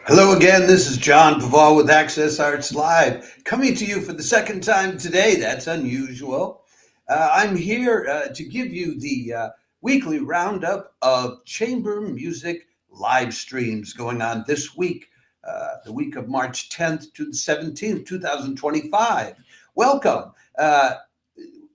Hello again, this is John Perivale with Access Arts Live, coming to you for the second time today. That's unusual. I'm here to give you the weekly roundup of chamber music live streams going on this week, the week of March 10th to the 17th, 2025. Welcome.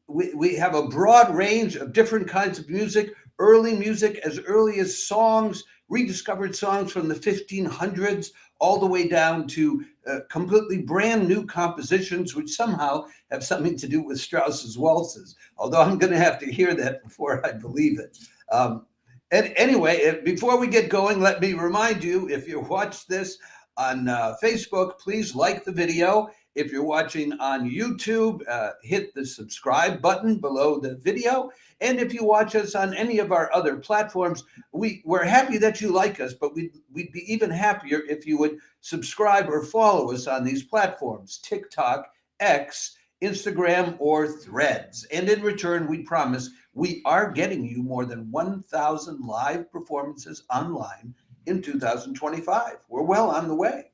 We have a broad range of different kinds of music, early music as early as songs, rediscovered songs from the 1500s, all the way down to completely brand new compositions, which somehow have something to do with Strauss's waltzes, although I'm going to have to hear that before I believe it. And anyway, before we get going, let me remind you, if you watch this on Facebook, please like the video. If you're watching on YouTube, hit the subscribe button below the video. And if you watch us on any of our other platforms, we're happy that you like us, but we'd be even happier if you would subscribe or follow us on these platforms, TikTok, X, Instagram, or Threads. And in return, we promise we are getting you more than 1,000 live performances online in 2025. We're well on the way.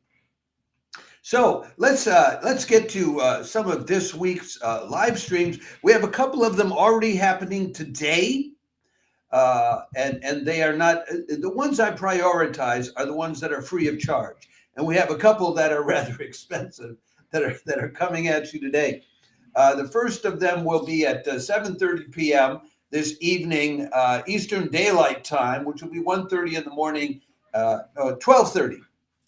So let's get to some of this week's live streams. We have a couple of them already happening today, and they are not the ones I prioritize are the ones that are free of charge, and we have a couple that are rather expensive that are coming at you today. The first of them will be at 7:30 p.m. this evening Eastern Daylight Time, which will be 1:30 in the morning, 12:30,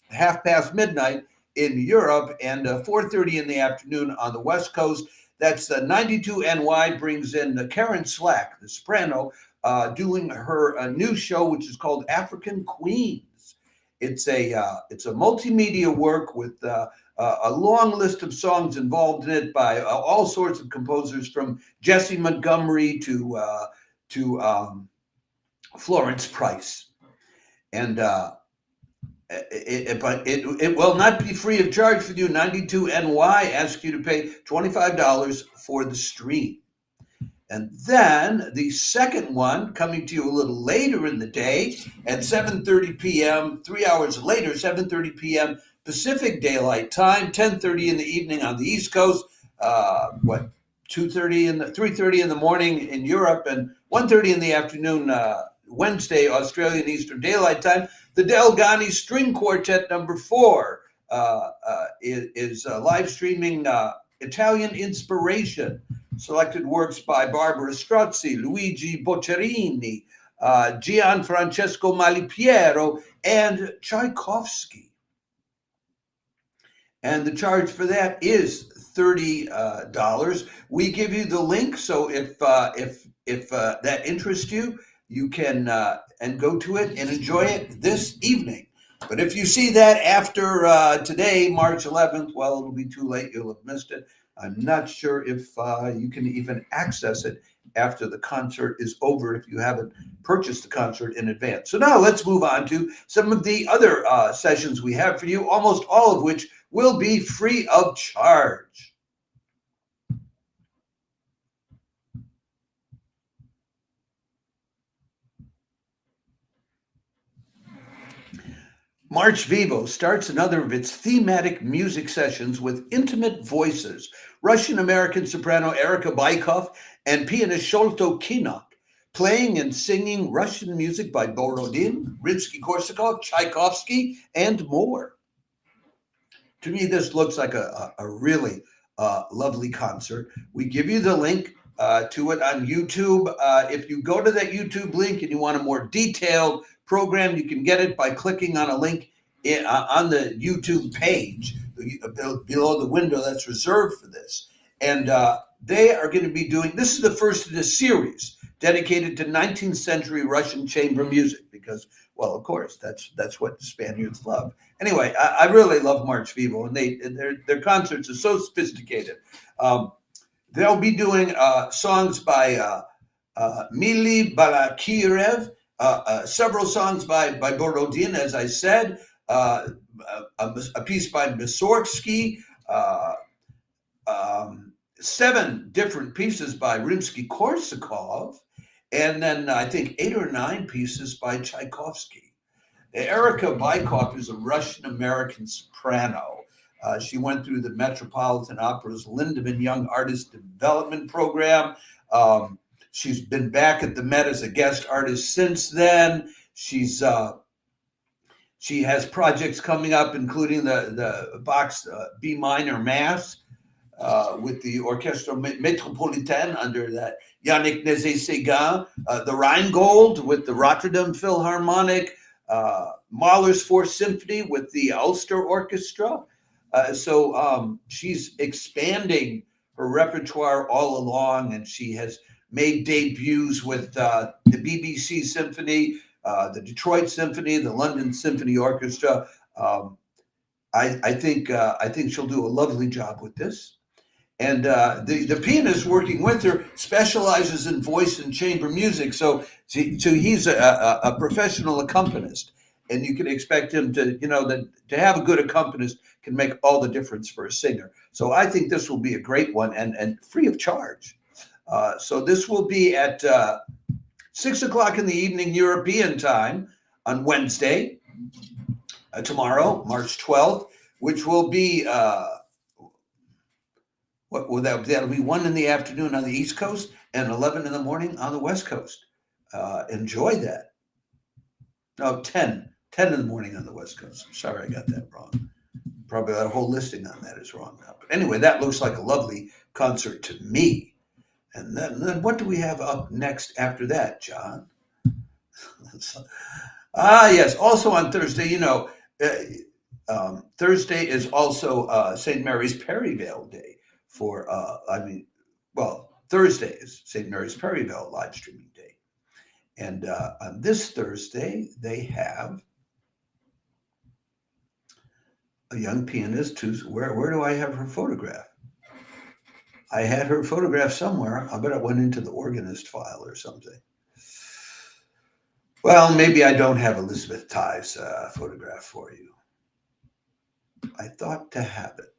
half past midnight in Europe, and 4:30 in the afternoon on the West Coast. That's 92 NY brings in Karen Slack, the soprano, doing her new show, which is called African Queens. It's a multimedia work with a long list of songs involved in it by all sorts of composers, from Jesse Montgomery to Florence Price, and but it will not be free of charge for you. 92 NY asks you to pay $25 for the stream. And then the second one, coming to you a little later in the day at 7:30 p.m., 3 hours later, 7:30 p.m. Pacific Daylight Time, 10:30 in the evening on the East Coast, 3:30 in the morning in Europe, and 1:30 in the afternoon Wednesday, Australian Eastern Daylight Time. The Delgani String Quartet number 4 is live streaming Italian Inspiration, selected works by Barbara Strozzi, Luigi Boccherini, Gianfrancesco Malipiero, and Tchaikovsky. And the charge for that is $30. We give you the link, so if that interests you, you can and go to it and enjoy it this evening. But if you see that after today, March 11th, well, it'll be too late. You'll have missed it. I'm not sure if you can even access it after the concert is over if you haven't purchased the concert in advance. So now let's move on to some of the other sessions we have for you, almost all of which will be free of charge. MarchVivo starts another of its thematic music sessions with intimate voices. Russian-American soprano Erika Baikov and pianist Sholto Kinok playing and singing Russian music by Borodin, Rimsky-Korsakov, Tchaikovsky, and more. To me, this looks like a really lovely concert. We give you the link to it on YouTube. If you go to that YouTube link and you want a more detailed program, you can get it by clicking on a link on the YouTube page below the window that's reserved for this. And they are going to be doing, this is the first in a series dedicated to 19th century Russian chamber music, because, well, of course, that's what the Spaniards love. Anyway, I really love MarchVivo, and their concerts are so sophisticated. They'll be doing songs by Mili Balakirev, several songs by Borodin, as I said, a piece by Mussorgsky, 7 different pieces by Rimsky-Korsakov, and then I think 8 or 9 pieces by Tchaikovsky. Erika Bykov is a Russian-American soprano. She went through the Metropolitan Opera's Lindemann Young Artist Development Program. She's been back at the Met as a guest artist since then. She has projects coming up, including the Bach's B minor Mass with the Orchestra Metropolitain under that Yannick Nézet-Séguin, the Rheingold with the Rotterdam Philharmonic, Mahler's Fourth Symphony with the Ulster Orchestra. So she's expanding her repertoire all along, and she has made debuts with the BBC Symphony, the Detroit Symphony, the London Symphony Orchestra. I think she'll do a lovely job with this. And the pianist working with her specializes in voice and chamber music, so he's a professional accompanist, and you can expect him to, to have a good accompanist can make all the difference for a singer. So I think this will be a great one and free of charge. So this will be at 6 o'clock in the evening European time on Wednesday, tomorrow, March 12th, which will be, that'll be 1 in the afternoon on the East Coast and 11 in the morning on the West Coast. Enjoy that. No, 10 in the morning on the West Coast. I'm sorry, I got that wrong. Probably that whole listing on that is wrong now. But anyway, that looks like a lovely concert to me. And then what do we have up next after that, John? Yes. Also on Thursday, Thursday is also St. Mary's Perivale Day Thursday is St. Mary's Perivale live streaming day. And on this Thursday, they have a young pianist who's, where do I have her photograph? I had her photograph somewhere. I bet it went into the organist file or something. Well, maybe I don't have Elisabeth Tsai's photograph for you. I thought to have it.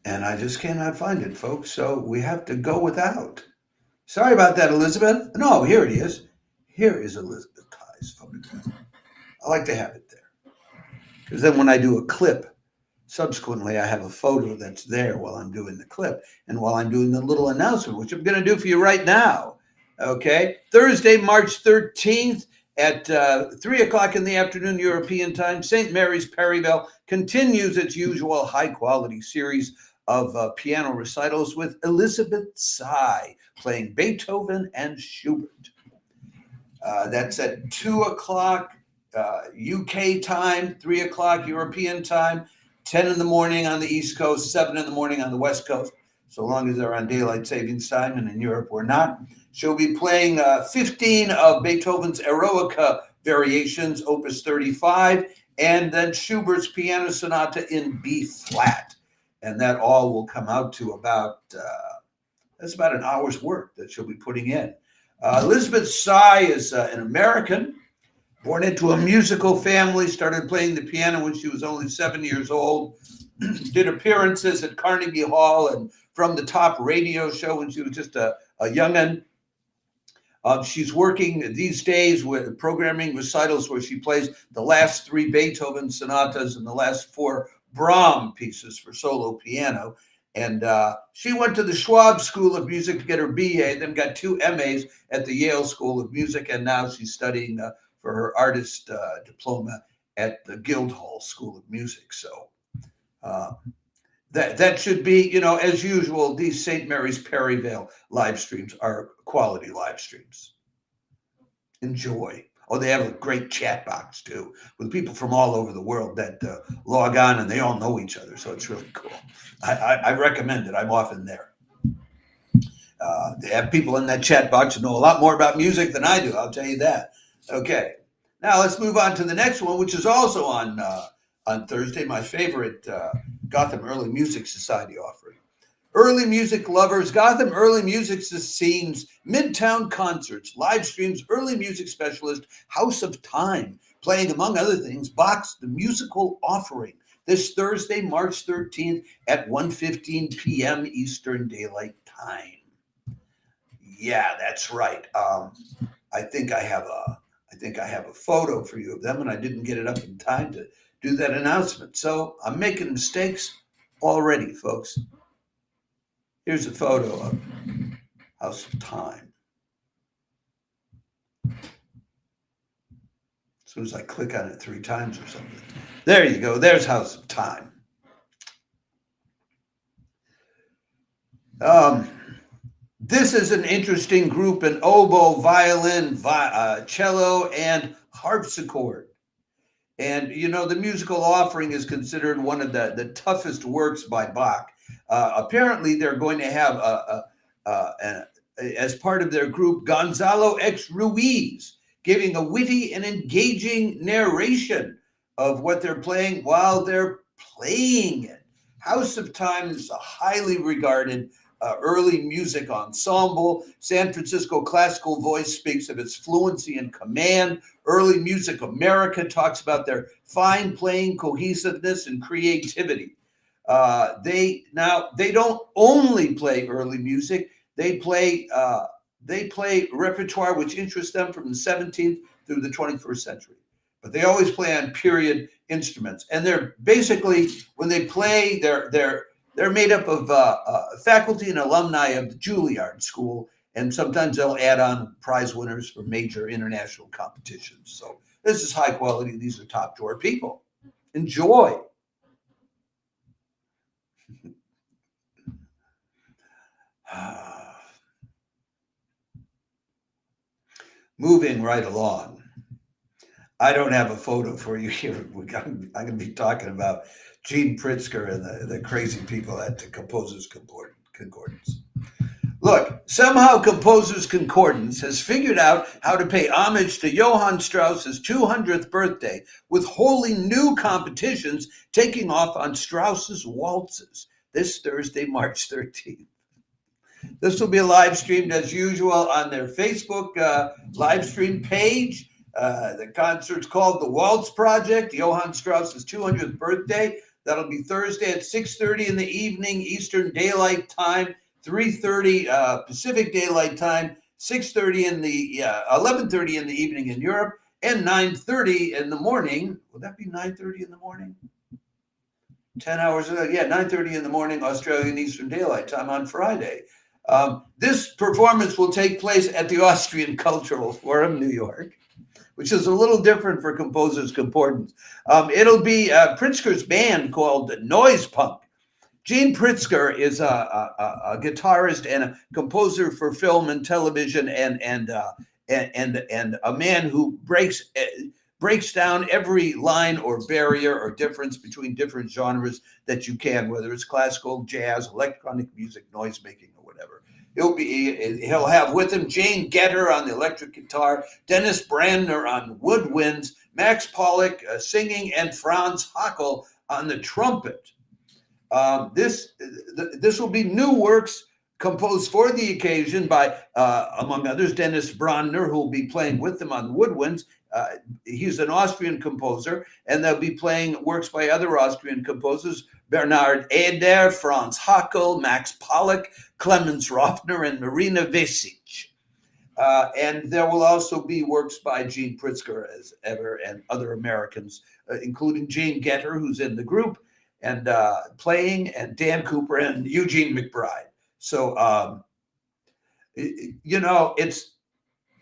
And I just cannot find it, folks. So we have to go without. Sorry about that, Elisabeth. No, here it is. Here is Elisabeth Tsai's photograph. I like to have it there. Because then when I do a clip, subsequently I have a photo that's there while I'm doing the clip and while I'm doing the little announcement, which I'm going to do for you right now. Okay. Thursday, March 13th at 3 o'clock in the afternoon European time, St. Mary's Perivale continues its usual high-quality series of piano recitals with Elisabeth Tsai playing Beethoven and Schubert. That's at 2 o'clock UK time, 3 o'clock European time, 10 in the morning on the East Coast, 7 in the morning on the West Coast, so long as they're on daylight savings time, and in Europe we're not. She'll be playing 15 of Beethoven's Eroica variations, Opus 35, and then Schubert's Piano Sonata in B flat. And that all will come out to that's about an hour's work that she'll be putting in. Elisabeth Tsai is an American, born into a musical family, started playing the piano when she was only 7 years old, did appearances at Carnegie Hall and From the Top radio show when she was just a young'un. She's working these days with programming recitals where she plays the last 3 Beethoven sonatas and the last 4 Brahms pieces for solo piano. And she went to the Schwab School of Music to get her BA, then got 2 MAs at the Yale School of Music, and now she's studying for her artist diploma at the Guildhall School of Music. So that should be, as usual, these St. Mary's Perivale live streams are quality live streams. Enjoy. Oh, they have a great chat box, too, with people from all over the world that log on, and they all know each other, so it's really cool. I recommend it. I'm often there. They have people in that chat box who know a lot more about music than I do, I'll tell you that. Okay, now let's move on to the next one, which is also on Thursday, my favorite Gotham Early Music Society offering. Early music lovers, Gotham Early Music Scene's Midtown Concerts, live streams early music specialist House of Time, playing, among other things, Bach's The Musical Offering, this Thursday, March 13th at 1:15 p.m. Eastern Daylight Time. Yeah, that's right. I think I have a photo for you of them, and I didn't get it up in time to do that announcement. So I'm making mistakes already, folks. Here's a photo of House of Time. As soon as I click on it 3 times or something. There you go. There's House of Time. This is an interesting group in oboe, violin, cello, and harpsichord. And, you know, the musical offering is considered one of the toughest works by Bach. Apparently, they're going to have, as part of their group, Gonzalo X Ruiz, giving a witty and engaging narration of what they're playing while they're playing it. House of Time is a highly regarded early music ensemble. San Francisco Classical Voice speaks of its fluency and command. Early Music America talks about their fine playing, cohesiveness, and creativity. They don't only play early music. They play repertoire which interests them from the 17th through the 21st century. But they always play on period instruments, and they're basically, when they play, they're made up of faculty and alumni of the Juilliard School, and sometimes they'll add on prize winners for major international competitions. So this is high quality. These are top drawer people. Enjoy. Moving right along. I don't have a photo for you here. I'm going to be talking about Gene Pritzker and the crazy people at the Composers Concordance. Look, somehow Composers Concordance has figured out how to pay homage to Johann Strauss's 200th birthday with wholly new competitions taking off on Strauss's waltzes this Thursday, March 13th. This will be live streamed as usual on their Facebook live stream page. The concert's called the Waltz Project, Johann Strauss's 200th birthday. That'll be Thursday at 6:30 in the evening, Eastern Daylight Time, 3:30 Pacific Daylight Time, 6:30 in the 11:30 in the evening in Europe, and 9:30 in the morning. Would that be 9:30 in the morning? 10 hours. 9:30 in the morning, Australian Eastern Daylight Time on Friday. This performance will take place at the Austrian Cultural Forum, New York, which is a little different for Composers Concordance. It'll be Pritzker's band called Noise Punk. Gene Pritzker is a guitarist and a composer for film and television, and a man who breaks down every line or barrier or difference between different genres that you can, whether it's classical, jazz, electronic music, noise making, or whatever. He'll have with him Jane Getter on the electric guitar, Dennis Brandner on woodwinds, Max Pollock singing, and Franz Hackel on the trumpet. This will be new works composed for the occasion by, among others, Dennis Brandner, who will be playing with them on woodwinds. He's an Austrian composer, and they'll be playing works by other Austrian composers, Bernard Eder, Franz Hackel, Max Pollock, Clemens Roffner, and Marina Vesic. And there will also be works by Gene Pritzker, as ever, and other Americans, including Jane Getter, who's in the group, and playing, and Dan Cooper and Eugene McBride. So, it's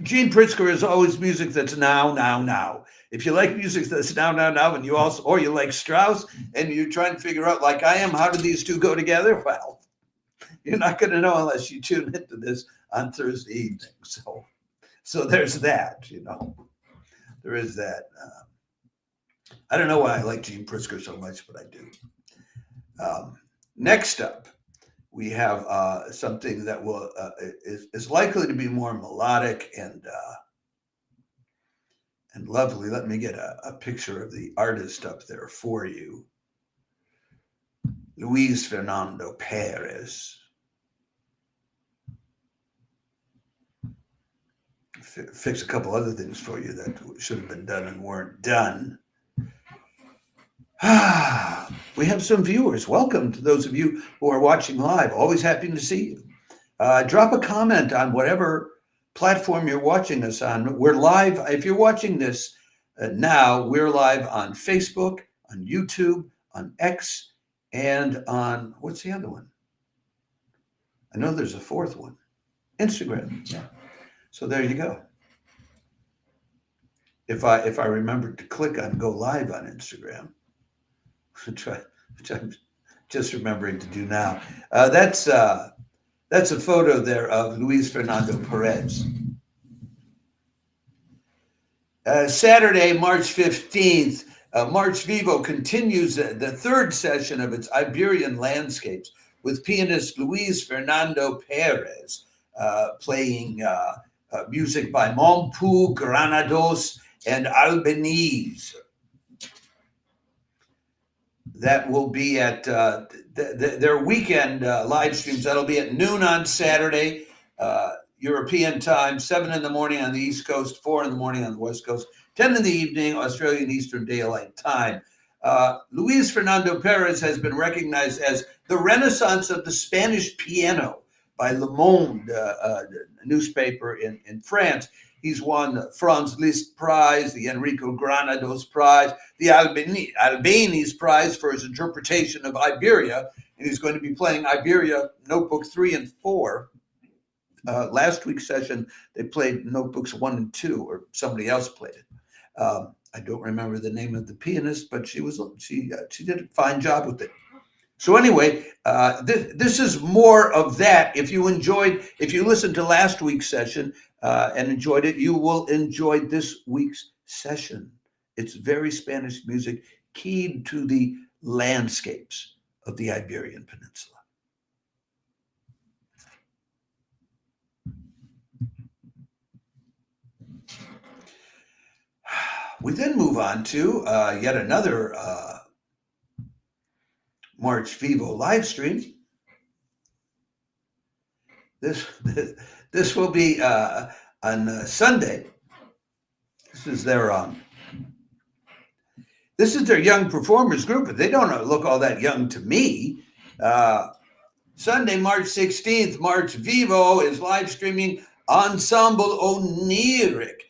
Gene Pritzker is always music that's now. If you like music that's now, and you also, or you like Strauss, and you're trying to figure out, like I am, how do these two go together? Well, you're not going to know unless you tune into this on Thursday evening. So there's that. There is that. I don't know why I like Gene Pritzker so much, but I do. Next up, we have something that is likely to be more melodic and lovely. Let me get a picture of the artist up there for you. Luis Fernando Pérez. Fix a couple other things for you that should have been done and weren't done. We have some viewers. Welcome to those of you who are watching live. Always happy to see you. Drop a comment on whatever platform you're watching us on. We're live. If you're watching this now, we're live on Facebook, on YouTube, on X, and on, what's the other one? I know there's a fourth one, Instagram. Yeah. So there you go. If I remembered to click on go live on Instagram, which I'm just remembering to do now. That's a photo there of Luis Fernando Pérez. Saturday, March 15th, MarchVivo continues the third session of its Iberian landscapes with pianist Luis Fernando Pérez playing music by Montpou, Granados, and Albanese. That will be at their weekend live streams. That'll be at noon on Saturday, European time, 7 in the morning on the East Coast, 4 in the morning on the West Coast, 10 in the evening, Australian Eastern Daylight Time. Luis Fernando Pérez has been recognized as the Renaissance of the Spanish piano by Le Monde, newspaper in France. He's won the Franz Liszt Prize, the Enrico Granados Prize, the Albanese Prize for his interpretation of Iberia, and he's going to be playing Iberia Notebook 3 and 4. Last week's session, they played Notebooks 1 and 2, or somebody else played it. I don't remember the name of the pianist, but she did a fine job with it. So anyway, this is more of that. If you listened to last week's session and enjoyed it, you will enjoy this week's session. It's very Spanish music, keyed to the landscapes of the Iberian Peninsula. We then move on to yet another MarchVivo live stream. This will be on Sunday. This is their young performers group, but they don't look all that young to me. Sunday, March 16th, MarchVivo is live streaming Ensemble Oniric,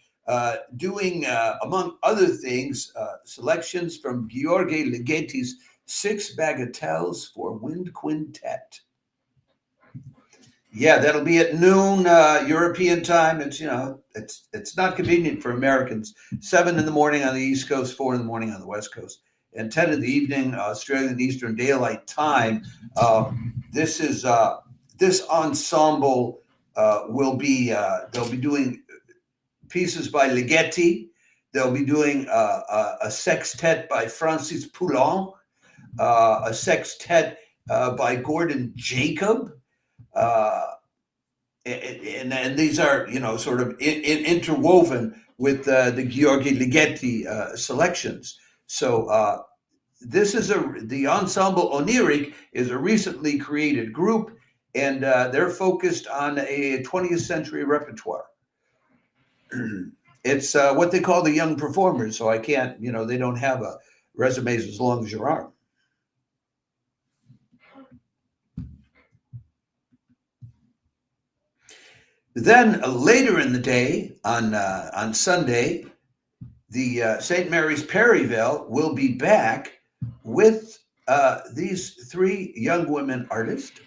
doing, among other things, selections from Gheorghe Ligeti's 6 Bagatelles for Wind Quintet. Yeah, that'll be at noon European time. It's not convenient for Americans. 7 in the morning on the East Coast, 4 in the morning on the West Coast, and 10 in the evening Australian Eastern Daylight Time. This ensemble will be they'll be doing pieces by Ligeti. They'll be doing a sextet by Francis Poulenc, a sextet by Gordon Jacob. And these are, sort of interwoven with the Gheorghe Ligeti selections. So this is the Ensemble Oniric is a recently created group, and they're focused on a 20th century repertoire. It's what they call the young performers. So I can't, they don't have resumes as long as your arm. Then later in the day, on Sunday, the St. Mary's Perivale will be back with these 3 young women artists.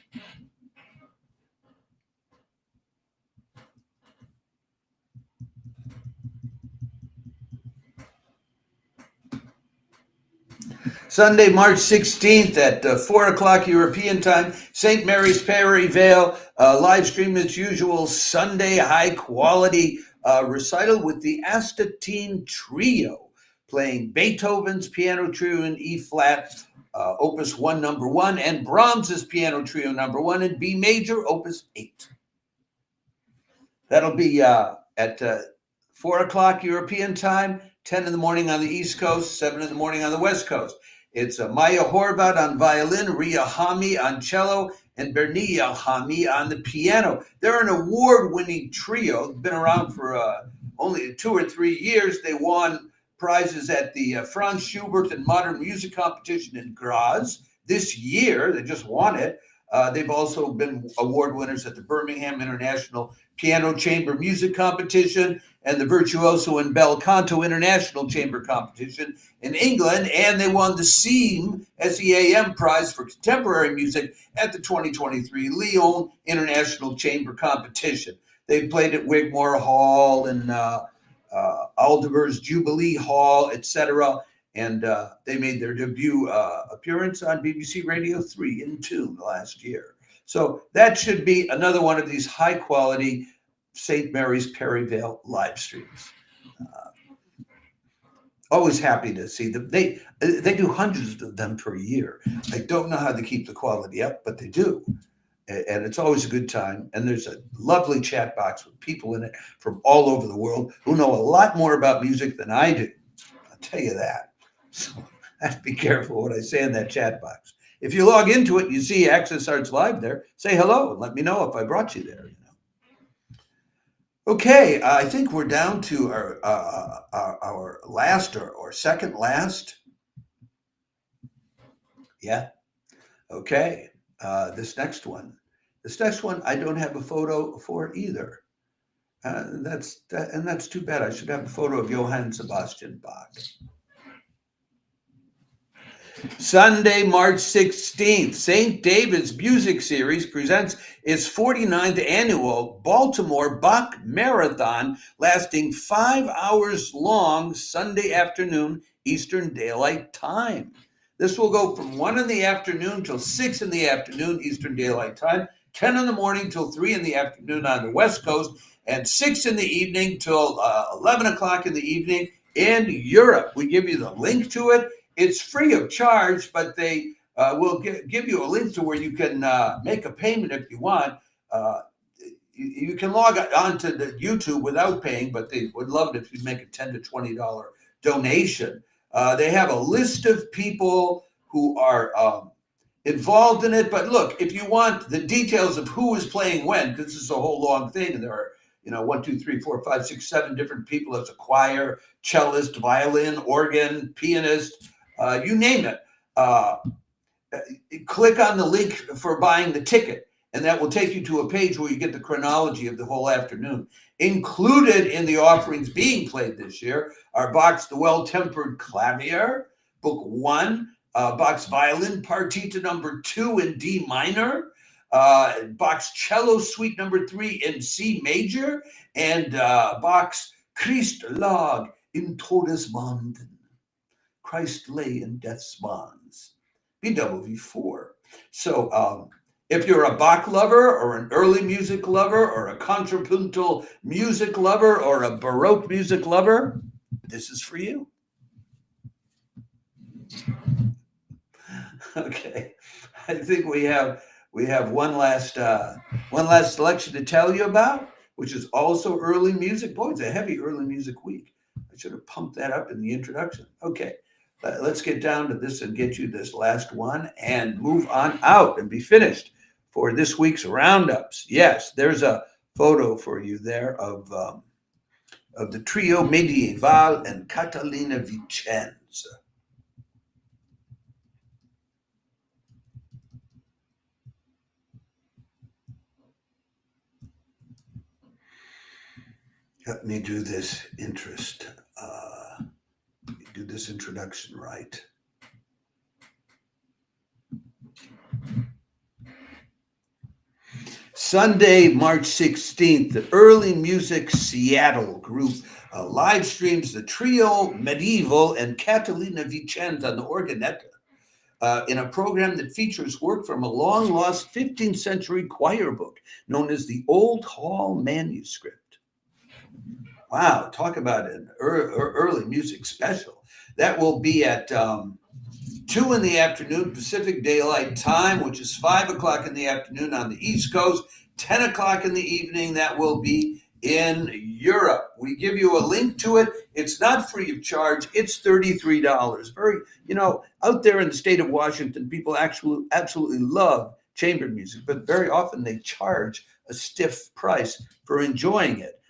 Sunday, March 16th at 4 o'clock European time, St. Mary's Perivale, live stream as usual, Sunday high-quality recital with the Astatine Trio, playing Beethoven's Piano Trio in E-flat, Opus 1, number 1, and Brahms's Piano Trio number 1 in B major, Opus 8. That'll be at 4 o'clock European time, 10 in the morning on the East Coast, 7 in the morning on the West Coast. It's Maya Horvat on violin, Ria Hami on cello, and Bernia Hami on the piano. They're an award-winning trio. They've been around for only 2 or 3 years. They won prizes at the Franz Schubert and Modern Music Competition in Graz this year. They just won it. They've also been award winners at the Birmingham International Piano Chamber Music Competition and the Virtuoso and Bel Canto International Chamber Competition in England, and they won the SEAM Prize for Contemporary Music at the 2023 Lyon International Chamber Competition. They played at Wigmore Hall and Alders Jubilee Hall, etc., and they made their debut appearance on BBC Radio 3 in Tune last year. So that should be another one of these high-quality St. Mary's Perivale live streams. Always happy to see them. They do hundreds of them per year. I don't know how they keep the quality up, but they do. And it's always a good time. And there's a lovely chat box with people in it from all over the world who know a lot more about music than I do. I'll tell you that. So I have to be careful what I say in that chat box. If you log into it, you see Access Arts Live there, say hello and let me know if I brought you there. Okay, I think we're down to our last or second last. Yeah. Okay. This next one I don't have a photo for either. That's too bad. I should have a photo of Johann Sebastian Bach. Sunday, March 16th, St. David's Music Series presents its 49th annual Baltimore Bach Marathon, lasting 5 hours long, Sunday afternoon, Eastern Daylight Time. This will go from 1 in the afternoon till 6 in the afternoon, Eastern Daylight Time, 10 in the morning till 3 in the afternoon on the West Coast, and 6 in the evening till 11 o'clock in the evening in Europe. We give you the link to it. It's free of charge, but they will give you a link to where you can make a payment if you want. You can log on to the YouTube without paying, but they would love it if you'd make a $10 to $20 donation. They have a list of people who are involved in it. But look, if you want the details of who is playing when, because this is a whole long thing, and there are 1, 2, 3, 4, 5, 6, 7 different people as a choir, cellist, violin, organ, pianist, you name it. Click on the link for buying the ticket, and that will take you to a page where you get the chronology of the whole afternoon. Included in the offerings being played this year are Bach's The Well-Tempered Clavier, Book 1, Bach's Violin Partita number 2 in D minor, Bach's Cello Suite number 3 in C major, and Bach's Christ lag in Todesbanden. Christ lay in death's bonds, BWV4. So if you're a Bach lover or an early music lover or a contrapuntal music lover or a Baroque music lover, this is for you. Okay, I think we have one last selection to tell you about, which is also early music. Boy, it's a heavy early music week. I should have pumped that up in the introduction. Okay. Let's get down to this and get you this last one and move on out and be finished for this week's roundups. Yes, there's a photo for you there of the trio Medieval and Catalina Vicenza. Let me do this introduction right. Sunday, March 16th, the Early Music Seattle group live streams the trio Medieval and Catalina Vicenza on the organetta in a program that features work from a long-lost 15th century choir book known as the Old Hall Manuscript. Wow, talk about an early music special. That will be at 2 in the afternoon Pacific Daylight Time, which is 5 o'clock in the afternoon on the East Coast, 10 o'clock in the evening. That will be in Europe. We give you a link to it. It's not free of charge. It's $33. Very, out there in the state of Washington, people actually absolutely love chamber music, but very often they charge a stiff price for enjoying it.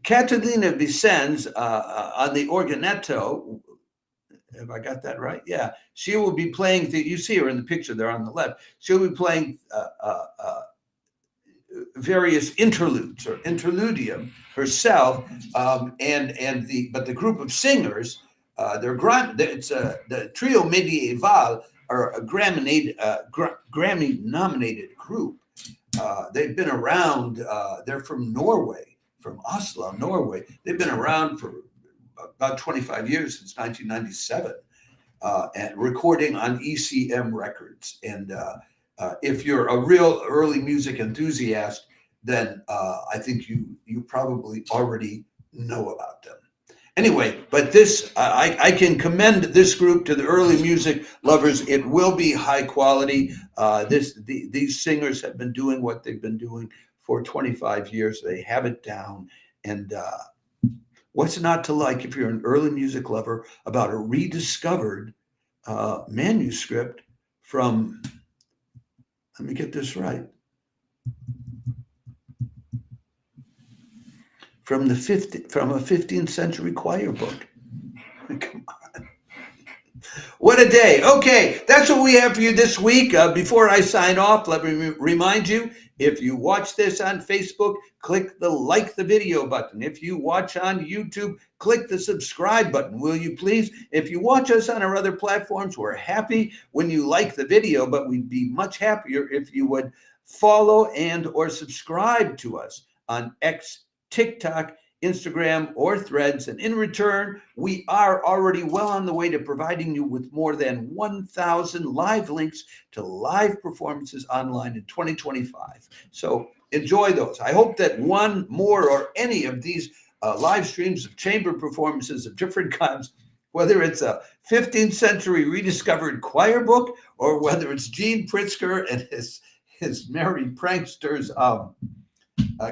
Catalina Vicenza on the organetto Have I got that right? Yeah. She will be playing, you see her in the picture there on the left. She'll be playing various interludes or interludium herself, but the group of singers, the trio Medieval are a Grammy nominated group. They've been around. They're from Norway, from Oslo, Norway. They've been around for about 25 years, since 1997, and recording on ECM records. And if you're a real early music enthusiast, then I think you probably already know about them. Anyway, but this, I can commend this group to the early music lovers. It will be high quality. These singers have been doing what they've been doing for 25 years. They have it down. And what's not to like if you're an early music lover about a rediscovered manuscript from, let me get this right, from a 15th century choir book. Come on. What a day. Okay, that's what we have for you this week. Before I sign off, let me remind you, if you watch this on Facebook, click the like the video button. If you watch on YouTube, click the subscribe button, will you please? If you watch us on our other platforms, we're happy when you like the video, but we'd be much happier if you would follow and or subscribe to us on X, TikTok, Instagram, or Threads. And in return, we are already well on the way to providing you with more than 1,000 live links to live performances online in 2025. So enjoy those. I hope that one more or any of these live streams of chamber performances of different kinds, whether it's a 15th century rediscovered choir book or whether it's Gene Pritzker and his merry pranksters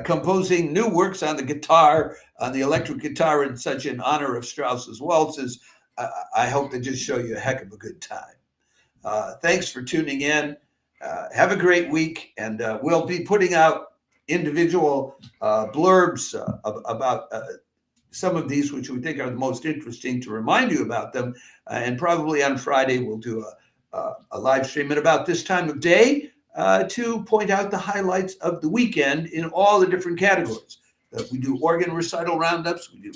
composing new works on the guitar, on the electric guitar and such in honor of Strauss's waltzes, I hope they just show you a heck of a good time. Thanks for tuning in. Have a great week, and we'll be putting out individual blurbs about some of these, which we think are the most interesting, to remind you about them. And probably on Friday, we'll do a live stream at about this time of day, to point out the highlights of the weekend in all the different categories. We do organ recital roundups, we do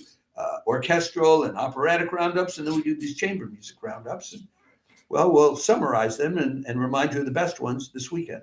orchestral and operatic roundups, and then we do these chamber music roundups. And, well, we'll summarize them and remind you of the best ones this weekend.